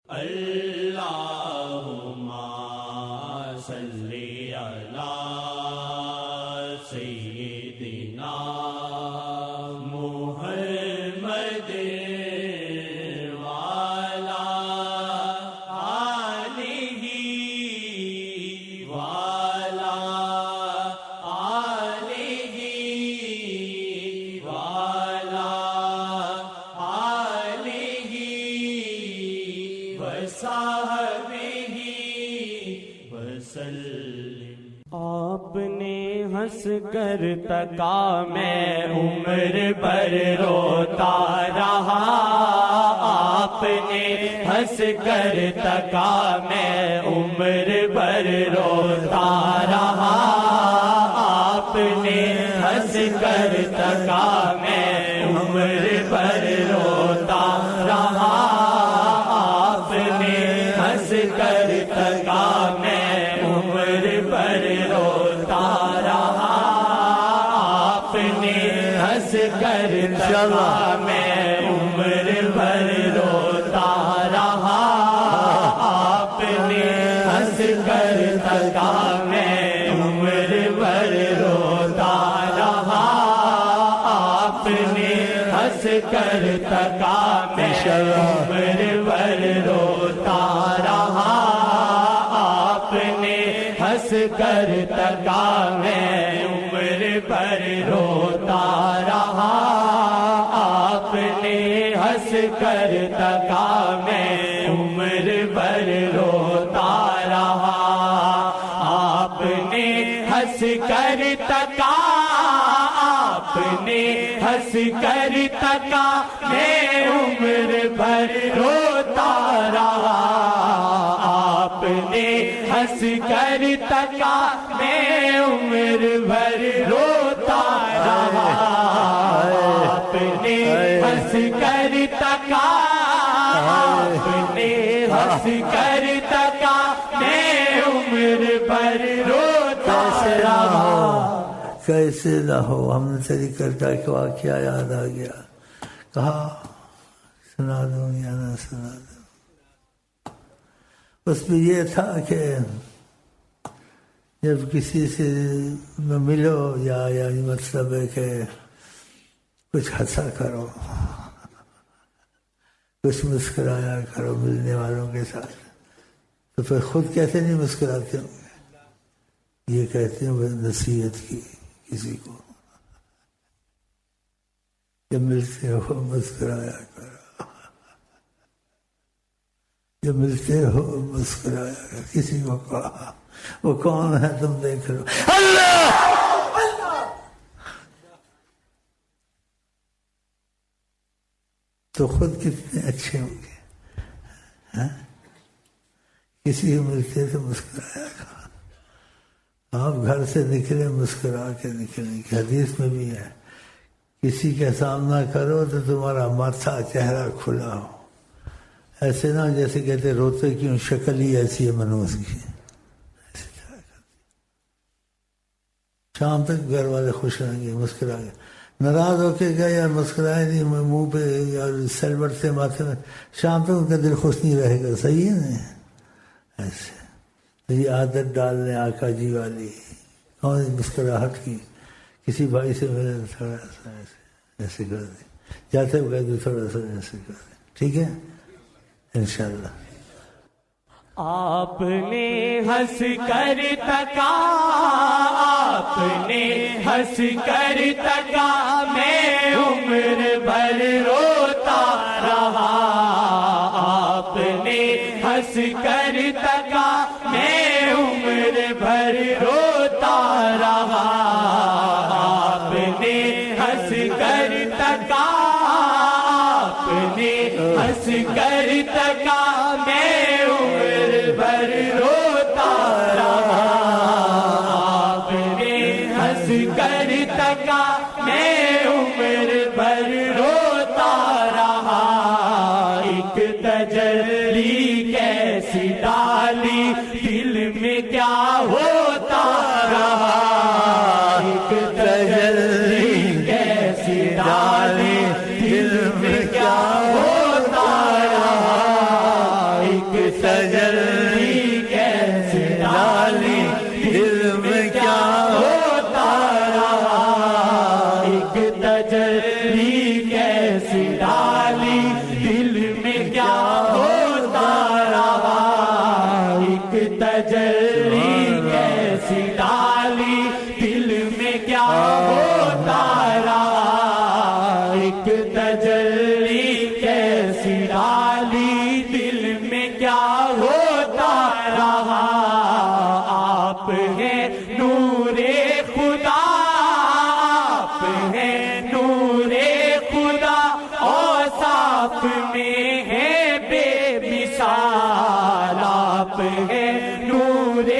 اللہم صلی علی سیدنا محمد وعلی آلہ وعلی آلہ وعلی آلہ وصحبہ وسلم۔ آپ نے ہنس کر تکا میں عمر بھر روتا رہا، آپ نے ہنس کر تکا میں عمر بھر روتا رہا، آپ نے ہنس کر تکا میں عمر بھر روتا رہا، آپ نے ہنس کر تکا میں عمر بھر روتا رہا، آپ نے ہنس کر تکا میں عمر بھر روتا رہا، آپ نے ہنس کر تکا میں عمر بھر روتا رہا، آپ نے ہنس کر تکا میں عمر بھر روتا رہا، آپ نے ہنس کر تکا میں عمر بھر روتا رہا، آپ نے ہنس کر تکا میں عمر بھر روتا رہا، آپ نے ہنس کر تکا، آپ نے ہنس کر تکا میں عمر بھر روتا رہا، آپ نے ہنس کر تکا میں عمر بھر روتا رہا، آپ نے ہنس کر تکا، آپ نے ہنس کر تکا میں عمر بھر روتا رہا۔ کیسے نہ ہو، ہم نے تیری کرتا کہ واقعہ یاد آ گیا، کہا سنا دوں یا نہ سنا دوں۔ اس میں یہ تھا کہ جب کسی سے ملو یا مطلب ہے کہ کچھ ہنسا کرو، کچھ مسکرایا کرو ملنے والوں کے ساتھ، تو پھر خود کیسے نہیں مسکراتے ہوں گے؟ یہ کہتے ہیں وہ نصیحت کی کسی کو، جب ملتے ہو مسکرایا کرو، جب ملتے ہو مسکرایا کرو۔ کسی کو کہا وہ کون ہے تم دیکھ لو، اللہ تو خود کتنے اچھے ہوں گے۔ کسی کو ملتے تو مسکرایا کرو، آپ گھر سے نکلے مسکرا کے نکلیں، حدیث میں بھی ہے کسی کا سامنا کرو تو تمہارا ماتھا چہرہ کھلا ہو، ایسے نہ جیسے کہتے روتے کیوں، شکل ہی ایسی ہے منوس کی۔ شام تک گھر والے خوش رہیں گے، مسکرا گے، ناراض ہو کے گئے یا مسکرائے نہیں منہ پہ یا سلوٹ سے ماتھے میں، شام تک ان کا دل خوش نہیں رہے گا، صحیح ہے نا؟ ایسے تو یہ عادت ڈالنے آقا جی والی، کون مسکراہٹ کی، کسی بھائی سے ملے تھوڑا سا ایسے کر دیں، جاتے ہوئے تو تھوڑا سا ایسے کر دیں، ٹھیک ہے انشاءاللہ۔ آپ نے ہنس کر تکا، آپ نے ہنس کر تکا میں عمر بھر روتا رہا، آپ نے ہنس کر تکا میں عمر بھر روتا رہا، آپ نے ہنس کر تکا، آپ نے ہنس کر تکا میں عمر بھر روتا رہا، آپ نے ہنس کر تکا میں عمر بھر روتا رہا، ایک تجلی کیسی ڈالی دل میں کیا ہوتا رہا، ایک تجلی کیسی ڈالی دل میں کیا ہوتا رہا، ایک تجلی کیسی ڈالی دل میں کیا ہوتا رہا، ایک تجلی کیسی ڈالی دل میں کیا ہوتا رہا، آپ ہیں نور خدا، آپ ہیں نور خدا، اوصاف میں ہے بے مثال، آپ ہیں نور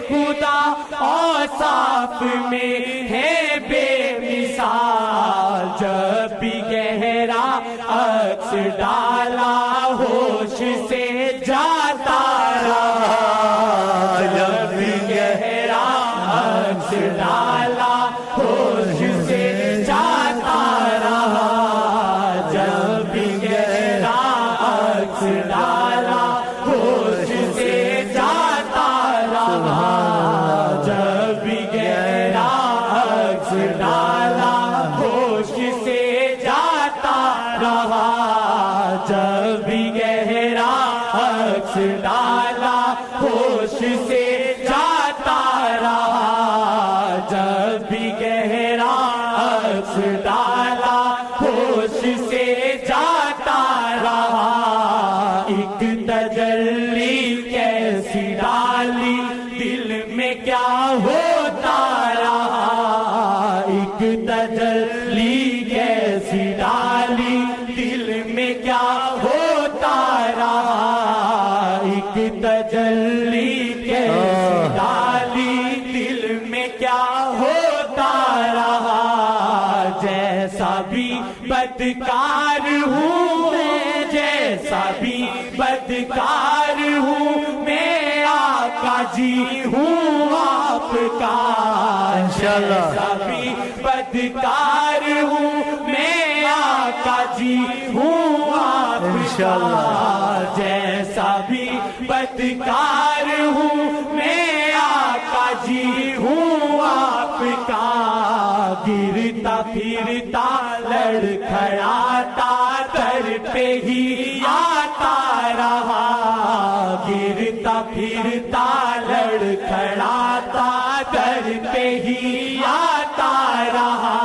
خدا، اوصاف میں ہے بے مثال، جب بھی گہرا عکس ڈالا ہوش سے جاتا رہا، جب بھی گہرا عکس ڈالا ہوش سے جاتا رہا، جب بھی گہرا عکس ڈالا ہوش سے جاتا رہا، جب بھی گہرا عکس ڈالا ہوش سے جاتا رہا، جب بھی گہرا عکس ڈالا ہوش سے جاتا رہا، جب بھی گہرا عکس ڈالا ہوش سے جاتا رہا، ایک تجلی کیسی ڈالی دل میں کیا ہوتا رہا، ایک تجلی کیسی ڈالی دل میں کیا ہوتا رہا، ایک تجلی کیسی ڈالی دل میں کیا ہوتا رہا، جیسا بھی بدکار ہوں میں، جیسا بھی بدکار ہوں میں، آقا جی ہوں آپ کا، جیسا بھی بدکار ہوں میں، آقا جی ہوں آپ کا، جیسا بھی بدکار ہوں میں، آقا جی ہوں آپ کا، گرتا پھرتا لڑکھڑاتا در پہ ہی آتا رہا، گرتا پھرتا لڑکھڑاتا در پہ ہی آتا رہا،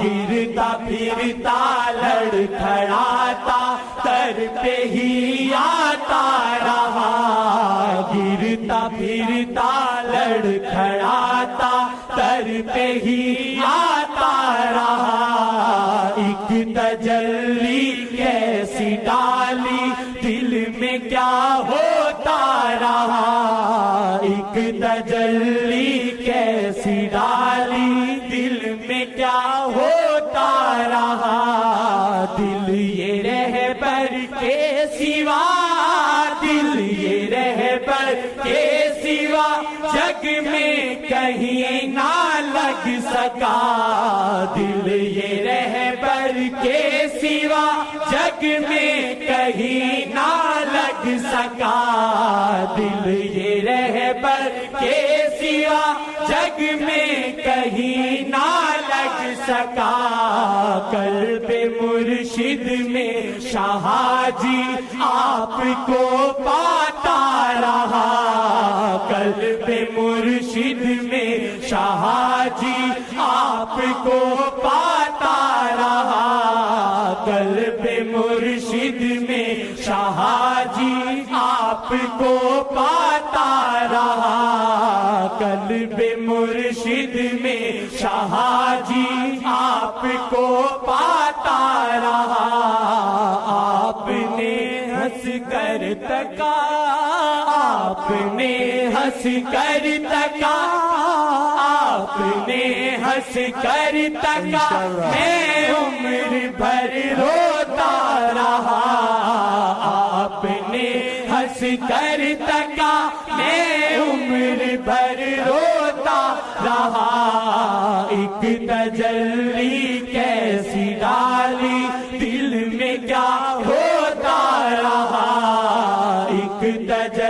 گرتا پھرتا لڑکھڑاتا در پہ ہی آتا رہا، گرتا پھرتا لڑکھڑاتا در پہ ہی آتا رہا، ایک تجلی کیسی ڈالی دل میں کیا ہوتا رہا، ایک تجلی کیسی ڈالی دل میں کیا ہوتا رہا، دل یہ رہبر کے سوا، دل یہ رہبر کے سوا جگ میں کہیں نہ لگ سکا، دل یہ رہبر کے سوا جگ میں کہیں نہ لگ سکا، دل یہ رہبر کے سوا جگ میں کہیں نہ لگ سکا، قلب مرشد میں شاہ جی آپ کو پاتا رہا، قلب مرشد میں شاہ جی آپ کو پاتا رہا، قلب مرشد میں شاہ جی آپ کو پاتا رہا، قلب مرشد میں شاہ جی آپ کو پاتا رہا، آپ نے ہنس کر تکا، آپ نے ہنس کر تکا، آپ نے ہنس کر تکا، میں عمر بھر روتا رہا، آپ نے ہنس کر تکا، میں عمر بھر روتا رہا، ایک تجلی کیسی ڈالی دل میں کیا ہوتا رہا، ایک تجلی